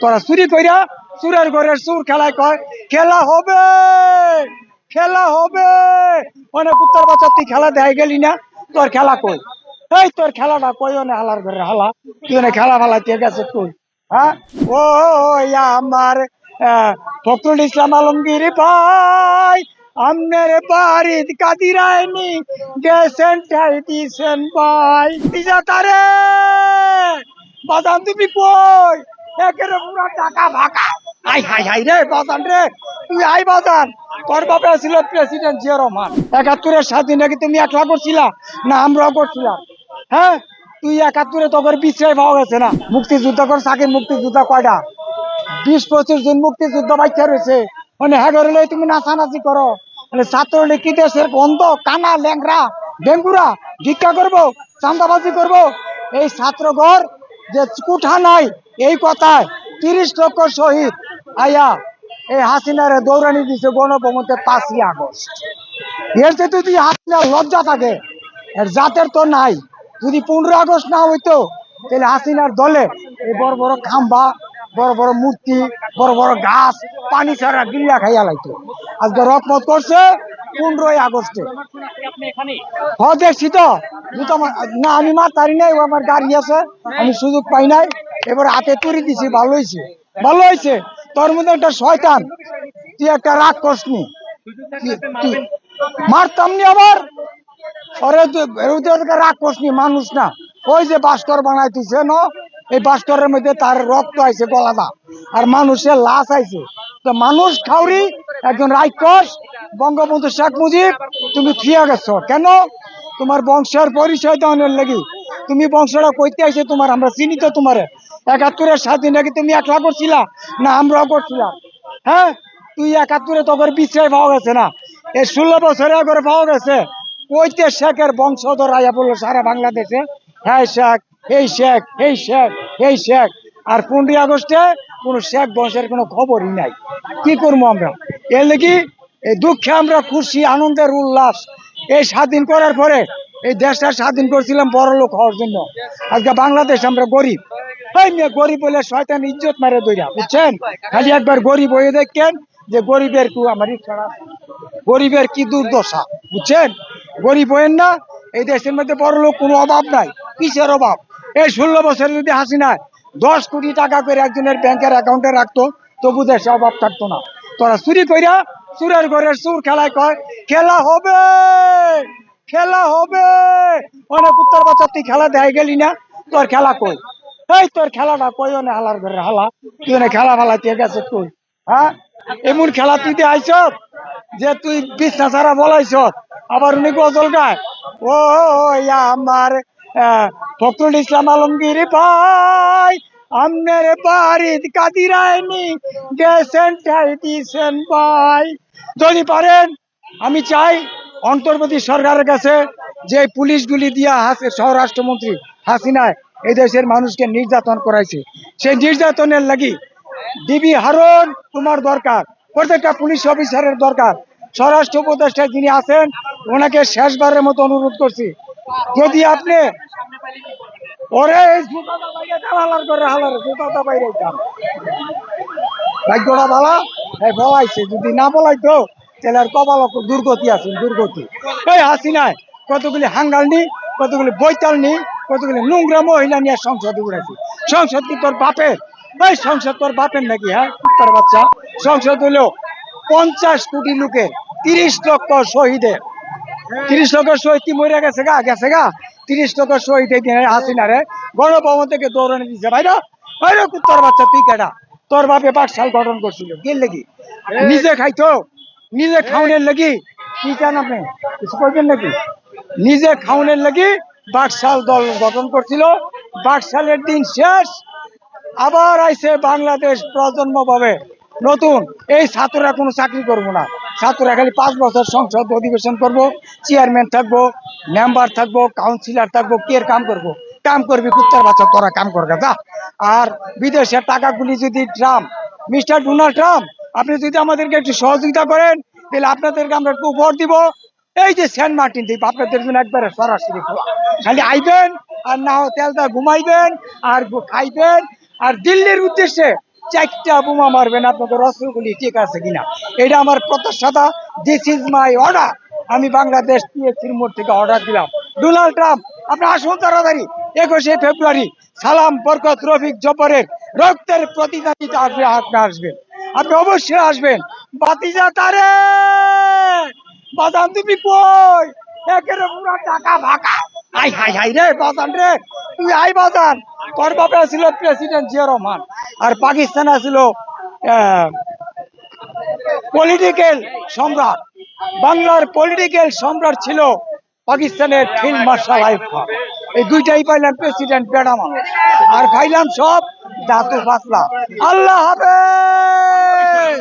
তোরা চুরি কইরা চুরের ঘরের চুর খেলায় কয় খেলা হবে, খেলা হবে। অনেক উত্তর বাচ্চা তুই খেলা দেয় গেলি না, তোর খেলা কই? এই তোর খেলাটা কই? অনে হালার ঘরের হালা, তুই অনেক খেলা ফেলা দিয়ে গেছে তুই। হ্যাঁ, ও আমার ফখরুল ইসলাম আলমগীর ভাই, আমনের বাড়ির কাদিরায়নি গেছেন ঠাই দিছেন ভাই। তারে বাদাম তুমি কই? একেরে পুরা টাকা ভাকা। হাই হাই হাই রে বাজান রে, তুই আই বাজান। তোর বাবা ছিল প্রেসিডেন্ট জিয়া রহমান। ৭১-এর স্বাধীন নাকি তুমি একলা করছিলা না আমরাও করছিলাম? হ্যাঁ, তুই ৭১-এ তোর বিশ্রায় পাওয়া গেছে না? মুক্তিযুদ্ধ কর সাকিব, মুক্তিযুদ্ধ কয়টা? ২০-২৫ জন মুক্তিযুদ্ধ বাচ্চা রয়েছে। মানে হ্যাঁ ঘরে তুমি নাচানাচি করো। মানে ছাত্রলীগ কি দেশের বন্ধ? কানা ল্যাংরা ডেঙ্গুরা ভিক্ষা করবো, চান্দাবাজি করবো? এই ছাত্রঘর যে কুঠা নাই এই কথায় ৩০ লক্ষ শহীদ আয়া এই হাসিনারে দৌড়ানি দিছে গণভবনকে ৫ই আগস্ট। এর যে যদি হাসিনার লজ্জা থাকে, এর জাতের তো নাই। যদি ১৫ আগস্ট না হইতো তাহলে হাসিনার দলে এই বড় বড় খাম্বা, বড় বড় মূর্তি, বড় বড় গাছ পানি ছাড়া গিল্লা খাইয়া লাইতো। আজকে রকমত করছে ১৫ই আগস্টে। হ্যাঁ দেখছি তো, না আমি মাতারি নাই, আমার গাড়ি আছে, আমি সুযোগ পাই নাই, এবার হাতে তুড়ি দিছি। ভালো হয়েছে, ভালো হয়েছে। তোর মধ্যে একটা শয়তান, তুই একটা রাগ করসনি, মারতাম নি আবার। রাগ করসনি, মানুষ না। ওই যে ভাস্কর বানাইতেছে ন, এই ভাস্করের মধ্যে তার রক্ত আইছে গলাদা, আর মানুষের লাশ আইছে। তো মানুষ খাউরি একজন রাক্ষস বঙ্গবন্ধু শেখ মুজিব তুমি থিয়া গেছো কেন? তোমার বংশের পরিচয় দেওয়ানোর লাগি। তুমি বংশটা কইতে আইছে তোমার, আমরা চিনি তো তোমার। ৭১-এর স্বাধীন নাকি তুমি একলা করছিলা না আমরাও করছিলাম? হ্যাঁ, তুই ৭১-এ তোর বিশ্রায় পাওয়া গেছে না? এই ১৬ বছরে করে পাওয়া গেছে। কইতে শেখের বংশধর আয়া বললো সারা বাংলাদেশে হ্যাঁ শেখ, এই শেখ, এই শেখ, এই শেখ। আর ১৫ই আগস্টে কোন শেখ বংশের কোনো খবরই নাই। কি করবো আমরা? এর লাগি এই দুঃখে আমরা খুশি, আনন্দের উল্লাস। এই স্বাধীন করার পরে এই দেশটা স্বাধীন করছিলাম বড় লোক হওয়ার জন্য। আজকে বাংলাদেশ আমরা গরিব। এই মেয়ে গরিব বলে শয়তান ইজ্জত মারে দইরা, বুঝছেন? খালি একবার গরিব হয়ে দেখেন যে গরিবের কি আমার ইচ্ছা, গরিবের কি দুর্দশা, বুঝছেন? গরিব হইেন না। এই দেশের মধ্যে বড় লোক কোনো অভাব নাই। কিসের অভাব? এই ১৬ বছরে যদি হাসিনা ১০ কোটি টাকা করে একজনের ব্যাংকের অ্যাকাউন্টে রাখতো, তবু দেশে অভাব থাকতো না। তোরা চুরি কইরা চুরের ঘরের চুর খেলায় কয় খেলা হবে, খেলা হবে। অনেক উত্তর বাচ্চা তুই খেলা দেয় গেলি না, তোর খেলা কই? এই তোর খেলাটা কই? অনে হালার ঘরের হালা, তুই অনেক খেলা ফেলা দিয়ে গেছে তুই। হ্যাঁ, এমন খেলা তুই দিয়ে আইস যে তুই বিছনা ছাড়া বলাইছ। আবার উনি গজল গায়, ও আমার ফখরুল ইসলাম আলমগীর ভাই, আমনের বাড়ির কাদিরায়নি গেছেন ঠাই দিছেন ভাই। যদি পারেন আমি চাই অন্তর্বর্তী সরকারের কাছে যে পুলিশগুলি দিয়া স্বরাষ্ট্রমন্ত্রী হাসিনায় এই দেশের মানুষকে নির্যাতন করাইছে, সেই নির্যাতনের লাগি ডিবি হারুন তোমার দরকার, প্রত্যেকটা পুলিশ অফিসারের দরকার। স্বরাষ্ট্র উপদেষ্টা যিনি আছেন ওনাকে শেষবারের মতো অনুরোধ করছি, যদি আপনি ওরে ভাগ্যটা ভালা বলাইছে, যদি না বলাইতো তাহলে আর কপাল দুর্গতি আছে, দুর্গতি। এই হাসিনায় কতগুলি হাঙ্গাল নি, কতগুলি বৈতাল নি, কতগুলি নোংরা মহিলা নিয়ে সংসদে উড়াইছে। সংসদ কি তোর বাপের? এই সংসদ তোর বাপের নাকি? হ্যাঁ, তার বাচ্চা। সংসদ হলো ৫০ কোটি লোকের, ৩০ লক্ষ শহীদের। ৩০ লক্ষ শহীদ কি মরে গেছে গা? গেছে গা। ৩০ লক্ষ শহীদ হাসিনারে গণভবন থেকে দৌড়ানি দিচ্ছে। ভাইরা ভাইরা কুত্তার বাচ্চা, তুই কেডা? তোর বাপে বাকশাল গঠন করছিল কি লাগি? নিজে খাইতো, নিজে খাওনের লাগি। কি চান আপনি? কিছু করবেন নাকি? নিজে খাওনের লাগি বাকশাল দল গঠন করছিল। বাকশালের দিন শেষ, আবার আইছে বাংলাদেশ প্রজন্ম পাবে নতুন। এই ছাত্ররা কোনো চাকরি করবো না, ছাত্ররা খালি ৫ বছর সংসদ অধিবেশন করব, চেয়ারম্যান থাকবো, মেম্বার থাকবো, কাউন্সিলর থাকবো। কে কাম করবো? কাম করবি কুত্তার বাচ্চা, তোরা কাম করবে যা। আর বিদেশের টাকাগুলি যদি ট্রাম্প, মিস্টার ডোনাল্ড ট্রাম্প, আপনি যদি আমাদেরকে একটু সহযোগিতা করেন তাহলে আপনাদেরকে আমরা একটু উপহার দিব। এই যে সেন্ট মার্টিন দ্বীপ আপনাদের জন্য একবারে সরাসরি খোলা, খালি আইবেন আর না তেলটা ঘুমাইবেন আর খাইবেন। আর দিল্লির উদ্দেশ্যে চারটা বোমা মারবেন আপনাদের অস্ত্রগুলি ঠিক আছে কিনা। এটা আমার প্রত্যাশা। This is my order. আমি বাংলাদেশ টিএসসির মোড় থেকে অর্ডার দিলাম। ডোনাল্ড ট্রাম্প আপনি আসুন তাড়াতাড়ি। 21শে ফেব্রুয়ারি সালাম, বরকত, রফিক, জব্বরের রক্তের প্রতিনিধিতা আসবে, আপনি আসবেন, আপনি অবশ্যই আসবেন। বাতিজা তারে বাজান তুমি কই? একেবারে পুরা টাকা ফাঁকা। হাই হাই হাই রে বাজান রে, তুই আই বাজান। তোর বাপে ছিল প্রেসিডেন্ট জিয়া রহমান, আর পাকিস্তানে ছিল পলিটিক্যাল সম্রাট। বাংলার পলিটিক্যাল সম্রাট ছিল পাকিস্তানের ফিল্ড মার্শাল আইয়ুব খান। এই দুইটাই পাইলাম প্রেসিডেন্ট বেড়া মানুষ, আর খাইলাম সব দাতু পাতলা। আল্লাহ হাফেজ।